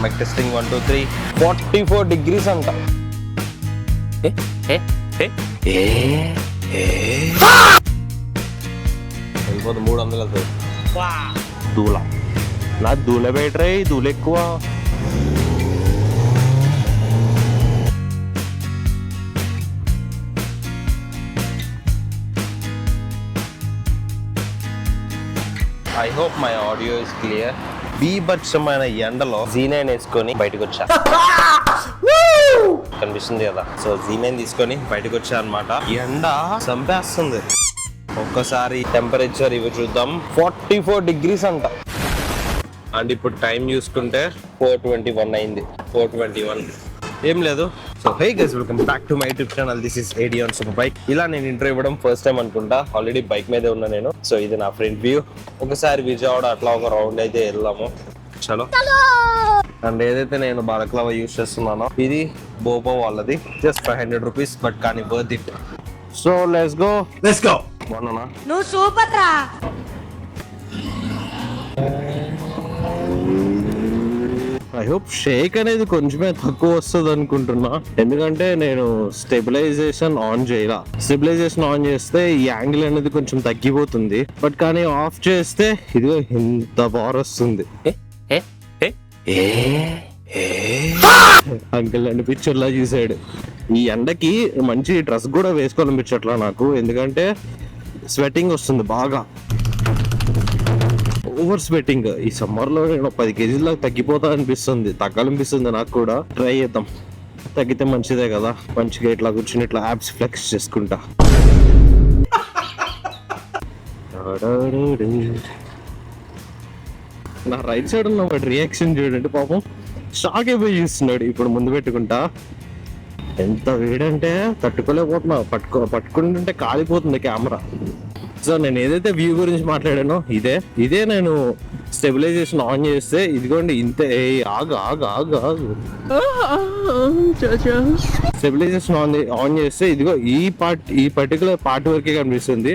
Mic testing 1 2 3 44 degrees అంట. వెళ్ళిపోతే 300 దూల నా దూల బయటరా దూల ఎక్కువ. I hope my audio is clear. బీభత్సమైన ఎండలో Z9 వేసుకొని బయటకు వచ్చా. కనిపిస్తుంది కదా, సో Z9 తీసుకొని బయటకు వచ్చా అనమాట. ఎండ చంపేస్తుంది. ఒక్కసారి టెంపరేచర్ ఇవి చూద్దాం. 44 degrees అంట. అండ్ ఇప్పుడు టైం చూసుకుంటే 4:21 అయింది. 4:21 ఏం లేదు. So hey guys, welcome back to my YouTube channel. This is AD on Super Bike. ఇలా నేను ఇంటర్వ్యూ ఇవ్వడం ఫస్ట్ టైం అనుకుంటా. ఆల్రెడీ బైక్ మీదే ఉన్నా నేను. సో ఇది నా ఫ్రంట్ వ్యూ. ఒకసారి విజయవాడ అట్లా ఒక రౌండ్ అయితే వెళ్దాము. చలో. అండ్ ఏదైతే నేను బాలక్లవ యూస్ చేస్తున్నానో ఇది బోబో వాళ్ళది. జస్ట్ 500 rupees, బట్ కానీ worth it. So let's go. బాగున్నా నువ్వు సూపర్ రా. ఐ హోప్ షేక్ అనేది కొంచెమే తక్కువ వస్తుంది అనుకుంటున్నా, ఎందుకంటే నేను స్టెబిలైజేషన్ ఆన్ చేయాల. స్టెబిలైజేషన్ ఆన్ చేస్తే ఈ యాంగిల్ అనేది కొంచెం తగ్గిపోతుంది, బట్ కానీ ఆఫ్ చేస్తే ఇదిగో ఇంత బార్ వస్తుంది. అంకిల్ అని పిక్చర్లా చూసాడు. ఈ ఎండకి మంచి డ్రెస్ కూడా వేసుకోవాలనిపించట్లా నాకు, ఎందుకంటే స్వెటింగ్ వస్తుంది బాగా, ఓవర్ స్వెటింగ్. ఈ సమ్మర్ లో నేను 10 kgs లాగా తగ్గిపోతా అనిపిస్తుంది, తగ్గాలనిపిస్తుంది నాకు కూడా. ట్రై చేద్దాం, తగ్గితే మంచిదే కదా. మంచిగా ఇట్లా కూర్చుని ఇట్లా యాప్స్ ఫ్లెక్స్ చేసుకుంటా. నా రైట్ సైడ్ ఉన్న వాడి రియాక్షన్ చూడండి, పాపం షాక్ అయిపోయి చూస్తున్నాడు. ఇప్పుడు ముందు పెట్టుకుంటా. ఎంత వేడంటే తట్టుకోలేకపోతున్నా, పట్టుకుంటుంటే కాలిపోతుంది కెమెరా. సో నేను ఏదైతే వ్యూ గురించి మాట్లాడానో ఇదే నేను స్టెబిలైజేషన్ ఆన్ చేస్తే ఇదిగోండి ఇంతే. ఆగు ఆగు ఆగు ఆగు. స్టెబిలైజేషన్ ఆన్ చేస్తే ఇదిగో ఈ పర్టికులర్ పార్ట్ వరకే కనిపిస్తుంది.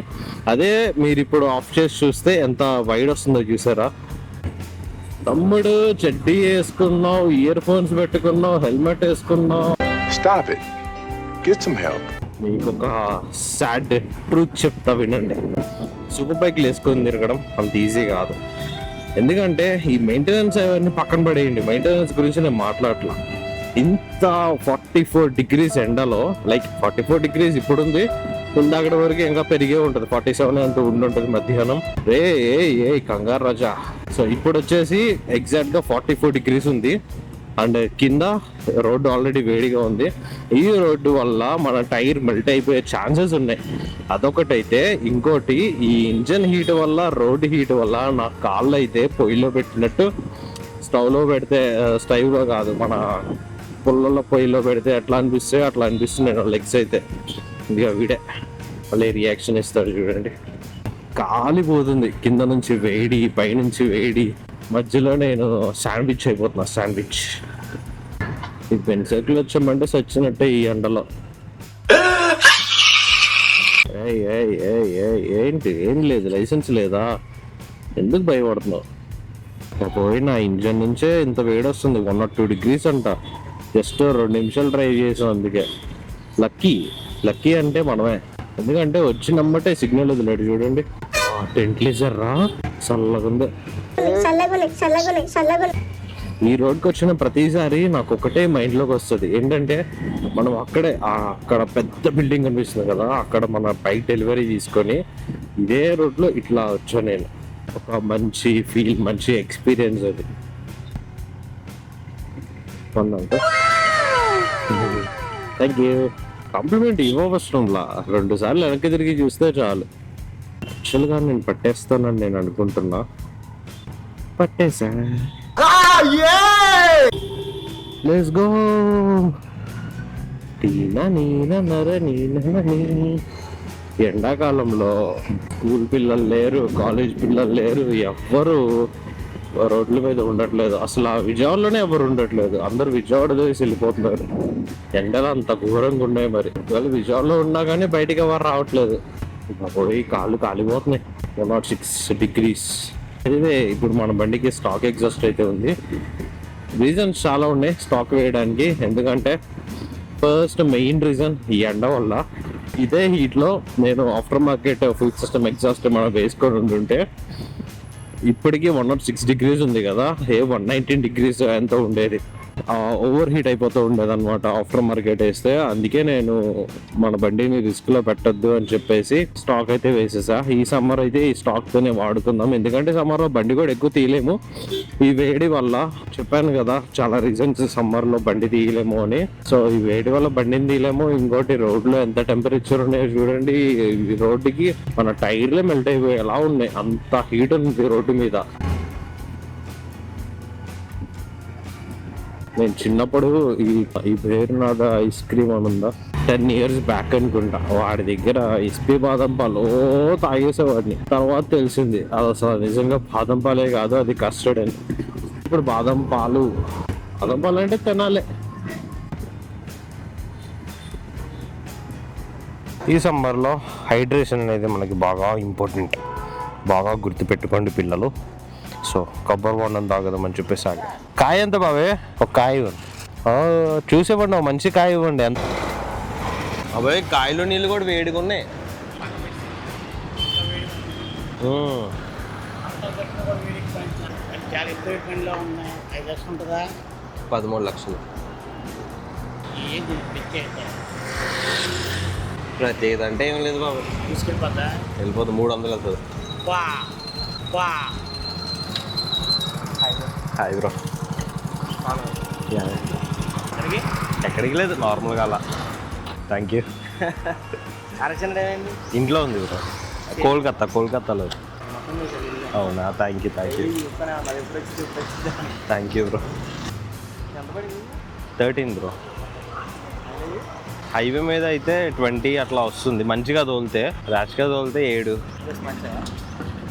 అదే మీరు ఇప్పుడు ఆఫ్ చేసి చూస్తే ఎంత వైడ్ వస్తుందో చూసారా. తమ్ముడు చెడ్డీ వేసుకున్నావు, ఇయర్ ఫోన్స్ పెట్టుకున్నావు, హెల్మెట్ వేసుకున్నావు. Stop it. Get some help. మీకు ఒక సాడ్ ట్రూత్ చెప్తా వినండి. సూపర్ బైక్లు వేసుకొని తిరగడం అంత ఈజీ కాదు. ఎందుకంటే ఈ మెయింటెనెన్స్ అవన్నీ పక్కన పడేయండి, మెయింటెనెన్స్ గురించి నేను మాట్లాడట్లా. ఇంత 44 degrees ఎండలో, లైక్ 44 degrees ఇప్పుడు ఉంది, అక్కడ వరకు ఇంకా పెరిగే ఉంటుంది. 47 అంత ఉండుంటుంది మధ్యాహ్నం. ఏ కంగారు రాజా. సో ఇప్పుడు వచ్చేసి ఎగ్జాక్ట్ గా 44 degrees ఉంది. అండ్ కింద రోడ్డు ఆల్రెడీ వేడిగా ఉంది. ఈ రోడ్డు వల్ల మన టైర్ మెల్ట్ అయిపోయే ఛాన్సెస్ ఉన్నాయి. అదొకటైతే, ఇంకోటి ఈ ఇంజన్ హీట్ వల్ల, రోడ్డు హీట్ వల్ల నా కాళ్ళు అయితే పొయ్యిలో పెట్టినట్టు, స్టవ్లో పెడితే, స్టవ్లో కాదు మన పుల్లలో పొయ్యిలో పెడితే అట్లా అనిపిస్తుంది నేను లెగ్స్ అయితే. ఇక వీడే మళ్ళీ రియాక్షన్ ఇస్తాడు చూడండి. కాలిపోతుంది, కింద నుంచి వేడి, పైనుంచి వేడి, మధ్యలో నేను శాండ్విచ్ అయిపోతున్నా. శాండ్విచ్ ఈ పెన్ సైకిల్ వచ్చామంటే సచ్చినట్టే ఈ ఎండలో. ఏంటి, ఏం లేదు, లైసెన్స్ లేదా, ఎందుకు భయపడుతున్నావు? పోయి నా ఇంజన్ నుంచే ఇంత వేడి వస్తుంది. 102 degrees అంట. జస్ట్ 2 నిమిషాలు డ్రైవ్ చేసాం, అందుకే లక్కీ అంటే మనమే. ఎందుకంటే వచ్చినమ్మటే సిగ్నల్ వదిలేడు చూడండి. టెంట్లీజర్ రా, చల్లగుంది. ఈ రోడ్కి వచ్చిన ప్రతిసారి నాకు ఒకటే మైండ్లోకి వస్తుంది, ఏంటంటే మనం అక్కడ పెద్ద బిల్డింగ్ కనిపిస్తుంది కదా, అక్కడ మన బైక్ డెలివరీ తీసుకొని ఇదే రోడ్లో ఇట్లా వచ్చా నేను. ఒక మంచి ఫీల్, మంచి ఎక్స్పీరియన్స్ అది. Thank you. కాంప్లిమెంట్ ఇవ్వవసరంలా, 2 సార్లు వెనక్కి తిరిగి చూస్తే చాలు. యాక్చువల్గా నేను పట్టేస్తానని నేను అనుకుంటున్నా. పట్టేసా. Let's go. ఎండాకాలంలో స్కూల్ పిల్లలు లేరు, కాలేజ్ పిల్లలు లేరు, ఎవ్వరు రోడ్ల మీద ఉండట్లేదు. అసలు ఆ విజయవాడలోనే ఎవరు ఉండట్లేదు, అందరు విజయవాడ చేసి వెళ్ళిపోతున్నారు. ఎండలు అంత ఘోరంగా ఉన్నాయి. మరి వాళ్ళు విజయవాడలో ఉన్నా కానీ బయటికి ఎవరు రావట్లేదు. పోయి కాళ్ళు కాలిపోతున్నాయి. 106 degrees. ఇదే ఇప్పుడు మన బండికి స్టాక్ ఎగ్జాస్ట్ అయితే ఉంది. రీజన్స్ చాలా ఉన్నాయి స్టాక్ వేయడానికి. ఎందుకంటే ఫస్ట్ మెయిన్ రీజన్ ఈ ఎండ వల్ల. ఇదే హీట్లో నేను after market full system exhaust మనం వేసుకొని ఉంటుంటే ఇప్పటికీ 106 degrees ఉంది కదా, 119 degrees ఎంత ఉండేది. ఓవర్ హీట్ అయిపోతూ ఉండేది అనమాట ఆఫ్టర్ మార్కెట్ వేస్తే. అందుకే నేను మన బండిని రిస్క్ లో పెట్టద్దు అని చెప్పేసి స్టాక్ అయితే వేసేసా. ఈ సమ్మర్ అయితే ఈ స్టాక్ తోనే వాడుకుందాం, ఎందుకంటే సమ్మర్ లో బండి కూడా ఎక్కువ తీయలేము ఈ వేడి వల్ల. చెప్పాను కదా చాలా రీజన్స్ సమ్మర్ లో బండి తీయలేము అని. సో ఈ వేడి వల్ల బండిని తీయలేము. ఇంకోటి రోడ్ లో ఎంత టెంపరేచర్ ఉన్నాయో చూడండి. ఈ రోడ్డుకి మన టైర్లే మెల్ట్ అయిపోయి ఎలా ఉన్నాయి, అంత హీట్ ఉంది రోడ్డు మీద. నేను చిన్నప్పుడు ఈ భైరనాథ ఐస్ క్రీమ్ అని ఉందా, 10 years బ్యాక్ అనుకుంటా, వాడి దగ్గర ఎస్పీ బాదం పాలు తాగేసేవాడిని. తర్వాత తెలిసింది అది అసలు నిజంగా బాదం పాలే కాదు, అది కస్టర్డ్ అని. ఇప్పుడు బాదం పాలు అంటే తినాలే. ఈ సమ్మర్లో హైడ్రేషన్ అనేది మనకి బాగా ఇంపార్టెంట్. బాగా గుర్తుపెట్టుకోండి పిల్లలు. సో కొబ్బరి బొండం తాగదామని చెప్పేసి కాయ ఎంత బావే? ఒక కాయ ఇవ్వండి. చూసేవ్వండి, ఒక మంచి కాయ ఇవ్వండి. ఎంత అబ్బాయి, కాయలో నీళ్ళు కూడా వేడిగా ఉన్నాయి. 13 లక్షలు ప్రత్యేకత అంటే ఏం లేదు బాబు, వెళ్ళిపోతుంది. 300 అవుతుంది. Hi bro. ఎక్కడికి లేదు, నార్మల్గా అలా. Thank you. ఇంట్లో ఉంది బ్రో, కోల్కత్తాలో. అవునా, thank you bro. 13 bro. Highway మీద అయితే 20 అట్లా వస్తుంది మంచిగా తోలితే. ర్యాష్గా తోలితే 7.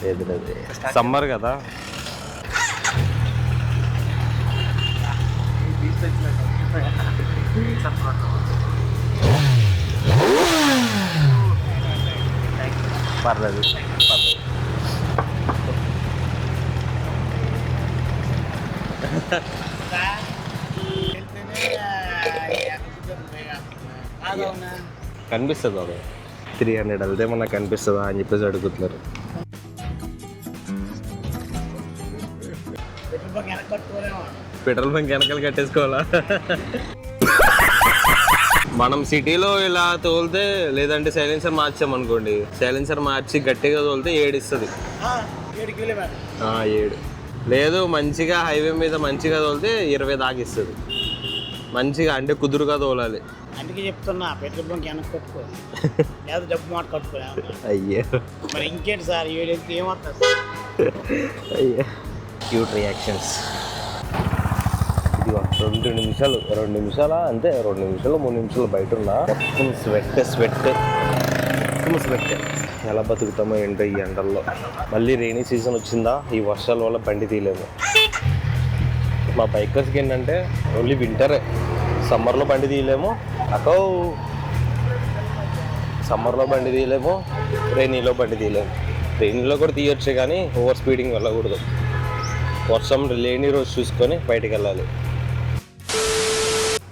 లేదు సమ్మర్ కదా. పర్లేదు. కనిపిస్తుంది అది 300 వెళ్తే మనకు కనిపిస్తుందా అని చెప్పేసి అడుగుతున్నారు. పెట్రోల్ బంక్ వెనకాల కట్టేసుకోవాలా? మనం సిటీలో ఇలా తోలితే, లేదంటే సైలెన్సర్ మార్చామనుకోండి, సైలెన్సర్ మార్చి గట్టిగా తోలితే 7 ఇస్తుంది. 7 లేదు, మంచిగా హైవే మీద మంచిగా తోలితే 20 దాకా ఇస్తుంది. మంచిగా అంటే కుదురుగా తోలాలి. అందుకే చెప్తున్నా పెట్రోల్ బంక్ వెనక్కి కట్టుకో, లేదా డబ్బు మాట కట్టుకో. అయ్యో మరి ఇంకేంటి సార్, 7 ఏమవుతుంది? అయ్యో క్యూట్ రియాక్షన్స్. ఇదిగో 2 నిమిషాలు అంతే, 2 నిమిషాలు 3 నిమిషాలు బయట ఉన్నా మొత్తం స్వెట్. ఎలా బతుకుతామో ఏంటో ఈ ఎండల్లో. మళ్ళీ రెయినీ సీజన్ వచ్చిందా, ఈ వర్షాల వల్ల బండి తీయలేము. మా బైకర్స్కి ఏంటంటే ఓన్లీ వింటరే, సమ్మర్లో బండి తీయలేము. సమ్మర్లో బండి తీయలేము, రెయినీలో బండి తీయలేము. రెయినీలో కూడా తీయొచ్చు కానీ ఓవర్ స్పీడింగ్ వెళ్ళకూడదు. వర్షం లేని రోజు చూసుకొని బయటికి వెళ్ళాలి.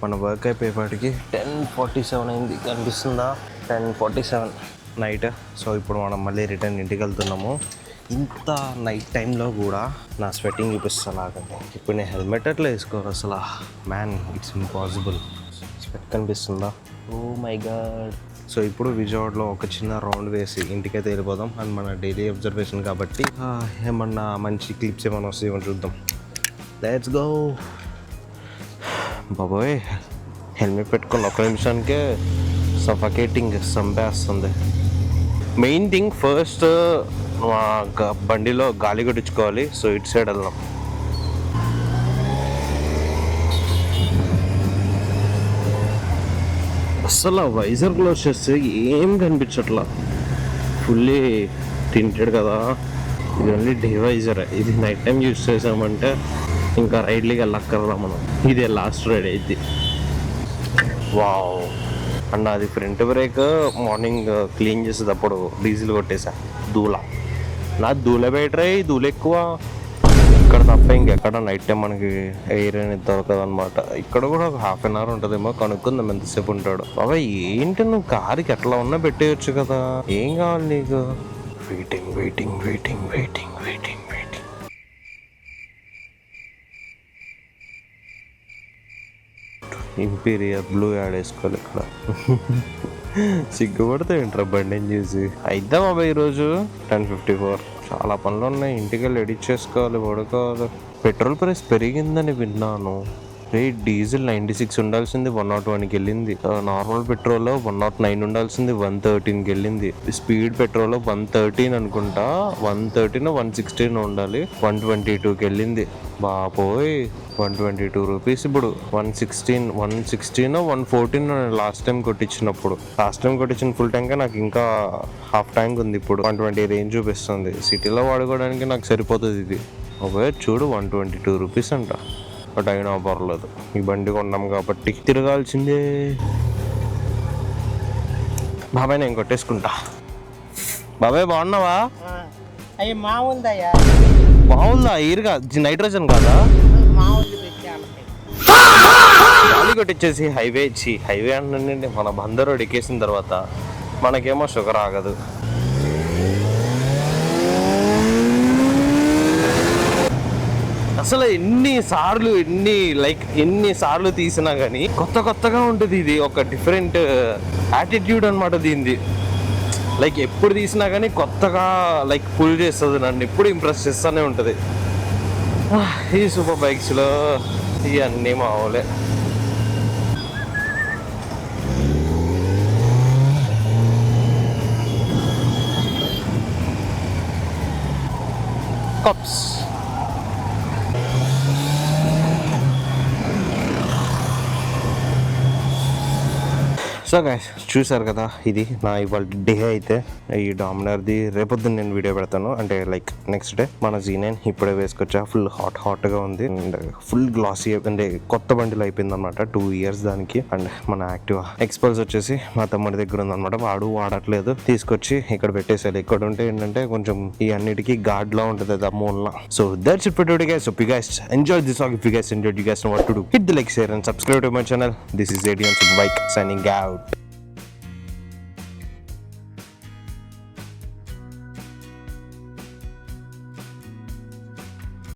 మన వర్క్ అయిపోయేపాటికి 10:47 అయింది, కనిపిస్తుందా? 10:47 నైట్. సో ఇప్పుడు మనం మళ్ళీ రిటర్న్ ఇంటికి వెళ్తున్నాము. ఇంత నైట్ టైంలో కూడా నా స్వెట్టింగ్ చూపిస్తాను నాకంటే. ఇప్పుడు నేను హెల్మెట్ అట్లా వేసుకోరు అసలు. Man, it's impossible. స్వెట్ కనిపిస్తుందా? Oh my God. సో ఇప్పుడు విజయవాడలో ఒక చిన్న రౌండ్ వేసి ఇంటికైతే వెళ్ళిపోదాం. అండ్ మన డైలీ అబ్జర్వేషన్ కాబట్టి ఏమన్నా మంచి క్లిప్స్ ఏమన్నా వస్తాయేమో చూద్దాం. Let's go. బాబోయ్, హెల్మెట్ పెట్టుకుని 1 నిమిషానికే సఫకేటింగ్ సంపేస్తుంది. మెయిన్ థింగ్ ఫస్ట్ బండిలో గాలి కొట్టించుకోవాలి. సో ఇటు సైడ్ వెళ్దాం. అసలు వైజర్ క్లోజ్ చేస్తే ఏం కనిపించట్లా, ఫుల్లీ తింటాడు కదా. ఇది ఓన్లీ డే వైజర్. ఇది నైట్ టైం యూజ్ చేసామంటే ఇంకా రైడ్లీకి వెళ్ళక్కర్లా మనం. ఇదే లాస్ట్ రైడ్ అయితే. వావ్. అండ్ అది ఫ్రంట్ బ్రేక్ మార్నింగ్ క్లీన్ చేసేటప్పుడు డీజిల్ కొట్టేసా. దూల నా దూల బెటర్, దూల ఎక్కువ. ఇక్కడ తప్ప ఇంకెక్కడ నైట్ టైం మనకి ఎయిర్ అనేది దొరకదు అనమాట. ఇక్కడ కూడా ఒక హాఫ్ అన్ అవర్ ఉంటుందేమో, కనుక్కుందాం ఎంతసేపు ఉంటాడు. బాబాయ్ ఏంటి నువ్వు కారుకి ఎట్లా ఉన్నా పెట్టేయచ్చు కదా, ఏం కావాలి నీకు? Waiting waiting waiting waiting waiting waiting. Imperial blue add వేసుకోవాలి ఇక్కడ. సిగ్గుపడితే ఏంట్రా బండిని చూసి. అయిద్దా బాబాయ్ ఈరోజు 10:54. చాలా పనులు ఉన్నాయి, ఇంటికి వెళ్ళి ఎడిట్ చేసుకోవాలి, పడుకోవాలి. పెట్రోల్ ప్రైస్ పెరిగిందని విన్నాను. రేట్ డీజిల్ 96 ఉండాల్సింది 101కి వెళ్ళింది. నార్మల్ పెట్రోల్లో 109 ఉండాల్సింది 113కి వెళ్ళింది. స్పీడ్ పెట్రోల్లో 113 అనుకుంటా, 113 116 ఉండాలి, 122కి వెళ్ళింది. బాపోయ్ 122 రూపీస్ ఇప్పుడు. 116 114 లాస్ట్ టైం కొట్టించినప్పుడు. లాస్ట్ టైం కొట్టించిన ఫుల్ ట్యాంక్ నాకు ఇంకా హాఫ్ ట్యాంక్ ఉంది. ఇప్పుడు 120 రేంజ్ చూపిస్తుంది. సిటీలో వాడుకోవడానికి నాకు సరిపోతుంది ఇది. ఓకే చూడు 122 రూపీస్ అంట. బట్ అయినా పర్లేదు, ఈ బండి కొన్నాం కాబట్టి తిరగాల్సిందే. బాబాయ్ నేను కొట్టేసుకుంటా. బాబాయ్ బాగున్నావా? అయ్యి మామూలుదయ్యా. బాగుందా? ఎయిర్గా నైట్రోజన్ కాదా? మామూలు తెచ్చాను. గాలి కొట్టించేసి హైవే అంటే మన బందరు ఎక్కేసిన తర్వాత మనకేమో షుగర్ ఆగదు. అసలు ఎన్నిసార్లు తీసినా కానీ కొత్తగా ఉంటుంది. ఇది ఒక డిఫరెంట్ యాటిట్యూడ్ అనమాట దీనిది. లైక్ ఎప్పుడు తీసినా కానీ కొత్తగా పుల్ చేస్తుంది, నన్ను ఎప్పుడు ఇంప్రెస్ చేస్తూనే ఉంటుంది. ఈ సూపర్ బైక్స్లో ఇవన్నీ మామూలే. కప్స్ సో గైస్ చూసారు కదా, ఇది నా ఇవాళ డే. అయితే ఈ డామినర్ది రేపొద్దున నేను వీడియో పెడతాను, అంటే నెక్స్ట్ డే. మన Z9 ఇప్పుడే వేసుకొచ్చా, ఫుల్ హాట్గా ఉంది అండ్ ఫుల్ గ్లాసీ. అంటే కొత్త బండిలో అయిపోయింది అనమాట, 2 years దానికి. అండ్ మన యాక్టివా ఎక్స్పల్స్ వచ్చేసి మా తమ్ముడి దగ్గర ఉందన్నమాట, వాడు వాడట్లేదు, తీసుకొచ్చి ఇక్కడ పెట్టేసాడు. ఇక్కడ ఉంటే ఏంటంటే కొంచెం ఈ అన్నిటికీ గాడ్ లా ఉంటుంది అది మూలన. So that's it for today guys. Hope you guys enjoyed this vlog. If you guys enjoyed, you guys know what to do. Hit the like, share and subscribe to my channel. This is ADN Super Bike signing out.